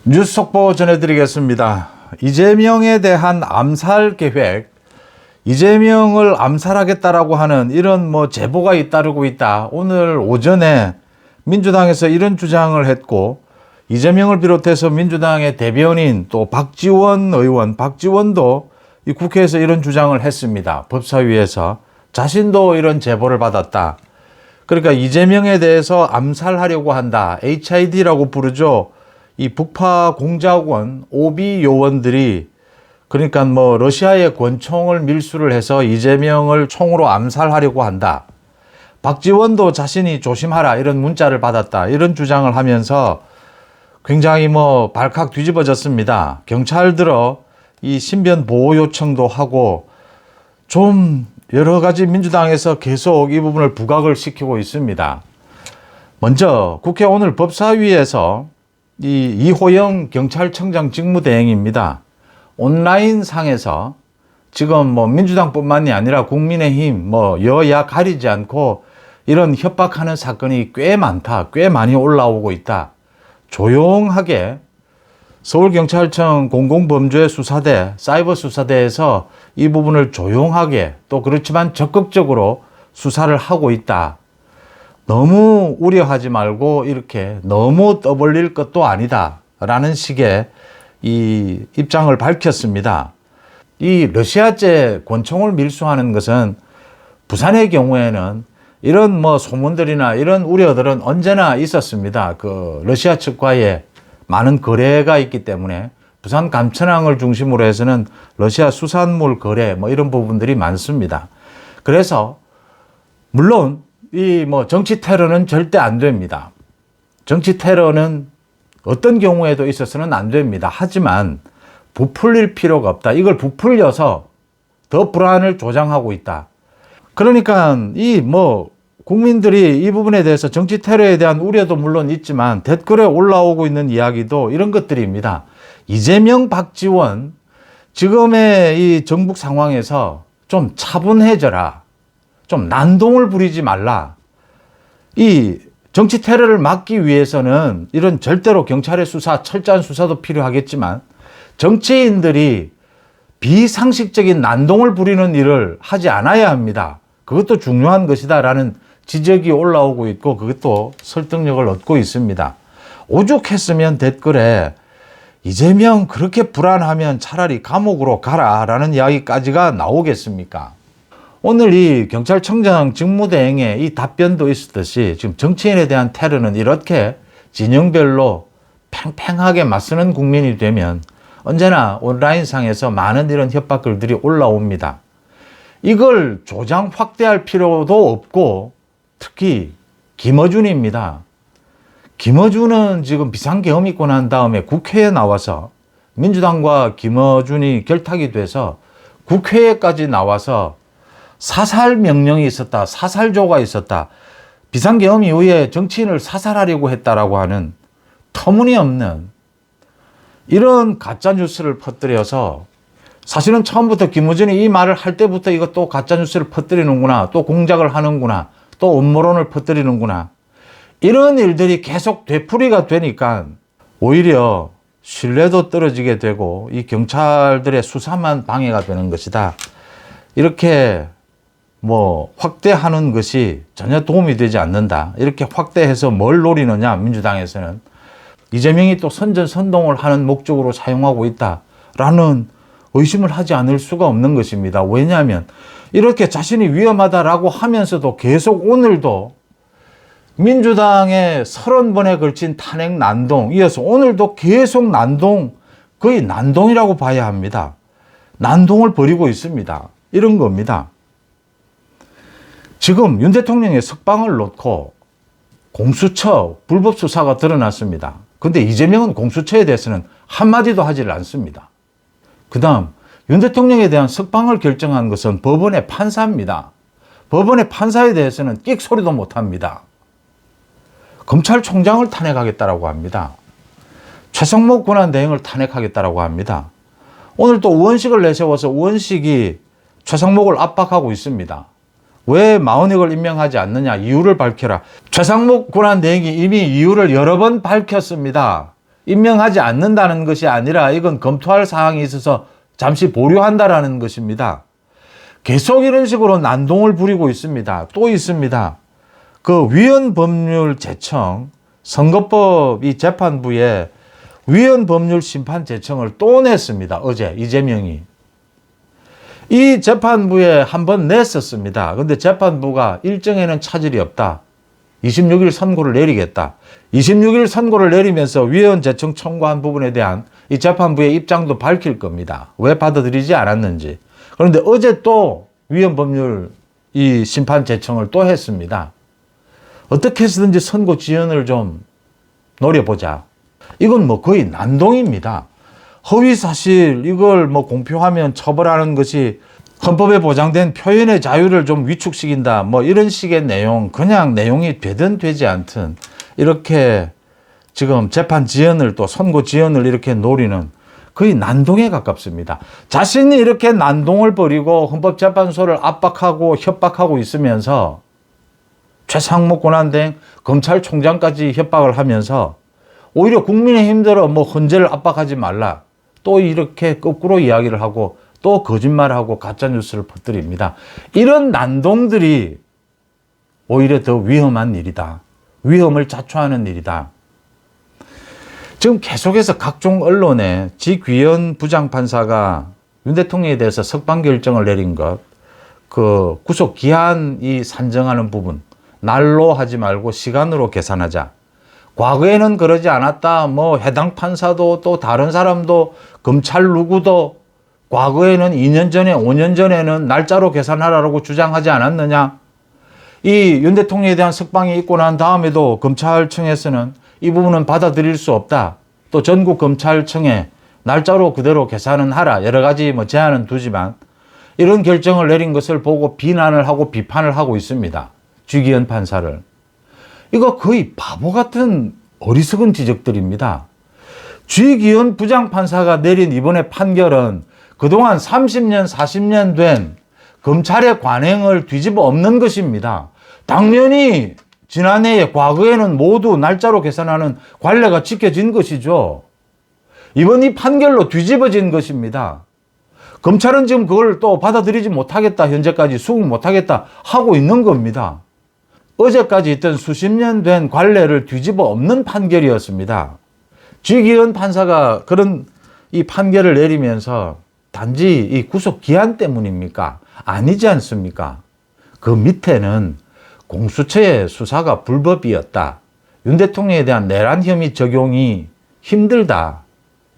뉴스 속보 전해드리겠습니다. 이재명에 대한 암살 계획, 이재명을 암살하겠다라고 하는 이런 제보가 잇따르고 있다. 오늘 오전에 민주당에서 이런 주장을 했고, 이재명을 비롯해서 민주당의 대변인 또 박지원 의원, 박지원도 이 국회에서 이런 주장을 했습니다. 법사위에서 자신도 이런 제보를 받았다. 그러니까 이재명에 대해서 암살하려고 한다. HID라고 부르죠. 이 북파 공작원 오비 요원들이 그러니까 러시아의 권총을 밀수를 해서 이재명을 총으로 암살하려고 한다. 박지원도 자신이 조심하라 이런 문자를 받았다. 이런 주장을 하면서 굉장히 발칵 뒤집어졌습니다. 경찰 들어 이 신변 보호 요청도 하고 좀 여러 가지 민주당에서 계속 이 부분을 부각을 시키고 있습니다. 먼저 국회 오늘 법사위에서 이 이호영 경찰청장 직무대행입니다. 온라인 상에서 지금 민주당뿐만이 아니라 국민의힘 여야 가리지 않고 이런 협박하는 사건이 꽤 많다. 꽤 많이 올라오고 있다. 조용하게 서울경찰청 공공범죄수사대, 사이버수사대에서 이 부분을 조용하게 또 그렇지만 적극적으로 수사를 하고 있다. 너무 우려하지 말고 이렇게 너무 떠벌릴 것도 아니다. 라는 식의 이 입장을 밝혔습니다. 이 러시아제 권총을 밀수하는 것은 부산의 경우에는 이런 소문들이나 이런 우려들은 언제나 있었습니다. 그 러시아 측과의 많은 거래가 있기 때문에 부산 감천항을 중심으로 해서는 러시아 수산물 거래 이런 부분들이 많습니다. 그래서 물론 이 정치 테러는 절대 안 됩니다. 정치 테러는 어떤 경우에도 있어서는 안 됩니다. 하지만 부풀릴 필요가 없다. 이걸 부풀려서 더 불안을 조장하고 있다. 그러니까 이 국민들이 이 부분에 대해서 정치 테러에 대한 우려도 물론 있지만 댓글에 올라오고 있는 이야기도 이런 것들입니다. 이재명, 박지원 지금의 이 정북 상황에서 좀 차분해져라. 좀 난동을 부리지 말라. 이 정치 테러를 막기 위해서는 이런 절대로 경찰의 수사, 철저한 수사도 필요하겠지만 정치인들이 비상식적인 난동을 부리는 일을 하지 않아야 합니다. 그것도 중요한 것이다라는 지적이 올라오고 있고 그것도 설득력을 얻고 있습니다. 오죽했으면 댓글에 이재명 그렇게 불안하면 차라리 감옥으로 가라라는 이야기까지가 나오겠습니까? 오늘 이 경찰청장 직무대행의 이 답변도 있었듯이 지금 정치인에 대한 테러는 이렇게 진영별로 팽팽하게 맞서는 국민이 되면 언제나 온라인상에서 많은 이런 협박글들이 올라옵니다. 이걸 조장 확대할 필요도 없고 특히 김어준입니다. 김어준은 지금 비상계엄 있고 난 다음에 국회에 나와서 민주당과 김어준이 결탁이 돼서 국회에까지 나와서 사살 명령이 있었다. 사살조가 있었다. 비상계엄 이후에 정치인을 사살하려고 했다라고 하는 터무니없는 이런 가짜뉴스를 퍼뜨려서 사실은 처음부터 김어준이 이 말을 할 때부터 이거 또 가짜뉴스를 퍼뜨리는구나. 또 공작을 하는구나. 또 음모론을 퍼뜨리는구나. 이런 일들이 계속 되풀이가 되니까 오히려 신뢰도 떨어지게 되고 이 경찰들의 수사만 방해가 되는 것이다. 이렇게 확대하는 것이 전혀 도움이 되지 않는다. 이렇게 확대해서 뭘 노리느냐 민주당에서는 이재명이 또 선전선동을 하는 목적으로 사용하고 있다라는 의심을 하지 않을 수가 없는 것입니다. 왜냐하면 이렇게 자신이 위험하다라고 하면서도 계속 오늘도 민주당의 30번에 걸친 탄핵 난동 이어서 오늘도 계속 난동 거의 난동이라고 봐야 합니다. 난동을 벌이고 있습니다. 이런 겁니다. 지금 윤 대통령의 석방을 놓고 공수처 불법 수사가 드러났습니다. 그런데 이재명은 공수처에 대해서는 한마디도 하지를 않습니다. 그 다음 윤 대통령에 대한 석방을 결정한 것은 법원의 판사입니다. 법원의 판사에 대해서는 끽소리도 못합니다. 검찰총장을 탄핵하겠다라고 합니다. 최성목 권한대행을 탄핵하겠다라고 합니다. 오늘 또 우원식을 내세워서 우원식이 최성목을 압박하고 있습니다. 왜 마은익을 임명하지 않느냐 이유를 밝혀라. 최상목 권한대행이 이미 이유를 여러 번 밝혔습니다. 임명하지 않는다는 것이 아니라 이건 검토할 사항이 있어서 잠시 보류한다라는 것입니다. 계속 이런 식으로 난동을 부리고 있습니다. 또 있습니다. 그 위헌법률 제청, 선거법 이 재판부에 위헌법률 심판 제청을 또 냈습니다. 어제 이재명이. 이 재판부에 한번 냈었습니다. 근데 재판부가 일정에는 차질이 없다. 26일 선고를 내리겠다. 26일 선고를 내리면서 위헌 제청 청구한 부분에 대한 이 재판부의 입장도 밝힐 겁니다. 왜 받아들이지 않았는지. 그런데 어제 또 위헌법률 이 심판 제청을 또 했습니다. 어떻게 해서든지 선고 지연을 좀 노려보자. 이건 뭐 거의 난동입니다. 허위사실 이걸 뭐 공표하면 처벌하는 것이 헌법에 보장된 표현의 자유를 좀 위축시킨다. 뭐 이런 식의 내용, 그냥 내용이 되든 되지 않든 이렇게 지금 재판 지연을 또 선고 지연을 이렇게 노리는 거의 난동에 가깝습니다. 자신이 이렇게 난동을 벌이고 헌법재판소를 압박하고 협박하고 있으면서 최상목 권한대행 검찰총장까지 협박을 하면서 오히려 국민의힘대로 뭐 헌재를 압박하지 말라. 또 이렇게 거꾸로 이야기를 하고 또 거짓말하고 가짜뉴스를 퍼뜨립니다. 이런 난동들이 오히려 더 위험한 일이다. 위험을 자초하는 일이다. 지금 계속해서 각종 언론에 지귀현 부장판사가 윤 대통령에 대해서 석방 결정을 내린 것, 그 구속 기한 이 산정하는 부분, 날로 하지 말고 시간으로 계산하자. 과거에는 그러지 않았다. 뭐 해당 판사도 또 다른 사람도 검찰 누구도 과거에는 2년 전에 5년 전에는 날짜로 계산하라고 주장하지 않았느냐. 이 윤 대통령에 대한 석방이 있고 난 다음에도 검찰청에서는 이 부분은 받아들일 수 없다. 또 전국 검찰청에 날짜로 그대로 계산은 하라. 여러 가지 뭐 제한은 두지만 이런 결정을 내린 것을 보고 비난을 하고 비판을 하고 있습니다. 지귀현 판사를. 이거 거의 바보 같은 어리석은 지적들입니다. 지귀현 부장판사가 내린 이번에 판결은 그동안 30년, 40년 된 검찰의 관행을 뒤집어 엎는 것입니다. 당연히 지난해에 과거에는 모두 날짜로 계산하는 관례가 지켜진 것이죠. 이번 이 판결로 뒤집어진 것입니다. 검찰은 지금 그걸 또 받아들이지 못하겠다, 현재까지 수긍 못하겠다 하고 있는 겁니다. 어제까지 있던 수십 년 된 관례를 뒤집어 엎는 판결이었습니다. 지귀현 판사가 그런 이 판결을 내리면서 단지 이 구속 기한 때문입니까? 아니지 않습니까? 그 밑에는 공수처의 수사가 불법이었다. 윤 대통령에 대한 내란 혐의 적용이 힘들다.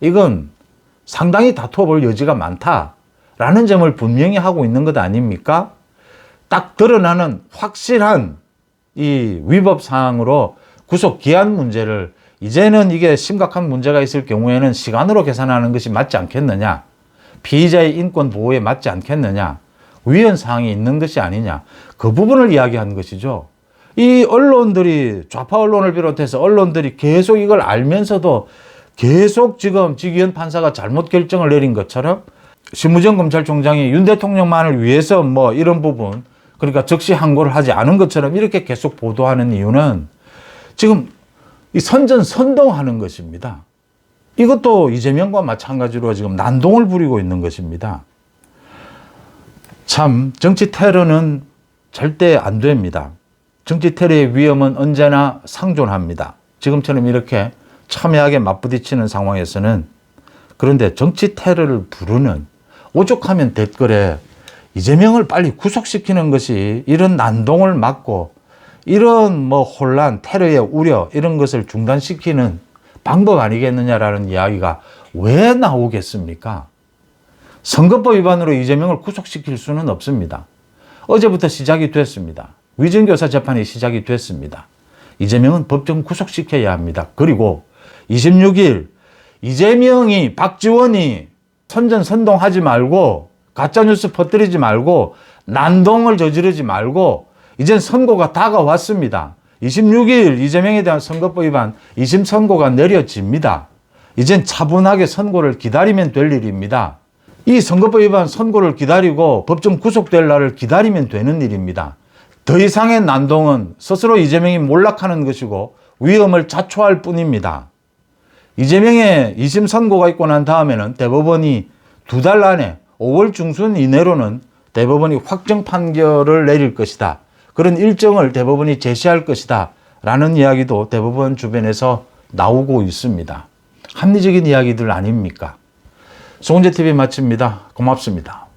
이건 상당히 다투어볼 여지가 많다라는 점을 분명히 하고 있는 것 아닙니까? 딱 드러나는 확실한 이 위법 사항으로 구속 기한 문제를 이제는 이게 심각한 문제가 있을 경우에는 시간으로 계산하는 것이 맞지 않겠느냐. 피의자의 인권 보호에 맞지 않겠느냐. 위헌 사항이 있는 것이 아니냐. 그 부분을 이야기한 것이죠. 이 언론들이 좌파 언론을 비롯해서 언론들이 계속 이걸 알면서도 계속 지금 지귀현 판사가 잘못 결정을 내린 것처럼 심우정 검찰총장이 윤 대통령만을 위해서 뭐 이런 부분 그러니까 적시 항고를 하지 않은 것처럼 이렇게 계속 보도하는 이유는 지금 이 선전선동하는 것입니다. 이것도 이재명과 마찬가지로 지금 난동을 부리고 있는 것입니다. 참 정치 테러는 절대 안 됩니다. 정치 테러의 위험은 언제나 상존합니다. 지금처럼 이렇게 첨예하게 맞부딪히는 상황에서는. 그런데 정치 테러를 부르는 오죽하면 댓글에 이재명을 빨리 구속시키는 것이 이런 난동을 막고 이런 뭐 혼란, 테러의 우려 이런 것을 중단시키는 방법 아니겠느냐라는 이야기가 왜 나오겠습니까? 선거법 위반으로 이재명을 구속시킬 수는 없습니다. 어제부터 시작이 됐습니다. 위증교사 재판이 시작이 됐습니다. 이재명은 법정 구속시켜야 합니다. 그리고 26일 이재명이 박지원이 선전선동하지 말고 가짜뉴스 퍼뜨리지 말고 난동을 저지르지 말고 이젠 선고가 다가왔습니다. 26일 이재명에 대한 선거법 위반 2심 선고가 내려집니다. 이젠 차분하게 선고를 기다리면 될 일입니다. 이 선거법 위반 선고를 기다리고 법정 구속될 날을 기다리면 되는 일입니다. 더 이상의 난동은 스스로 이재명이 몰락하는 것이고 위험을 자초할 뿐입니다. 이재명의 2심 선고가 있고 난 다음에는 대법원이 2달 안에 5월 중순 이내로는 대법원이 확정 판결을 내릴 것이다. 그런 일정을 대법원이 제시할 것이다. 라는 이야기도 대법원 주변에서 나오고 있습니다. 합리적인 이야기들 아닙니까? 송은재TV 마칩니다. 고맙습니다.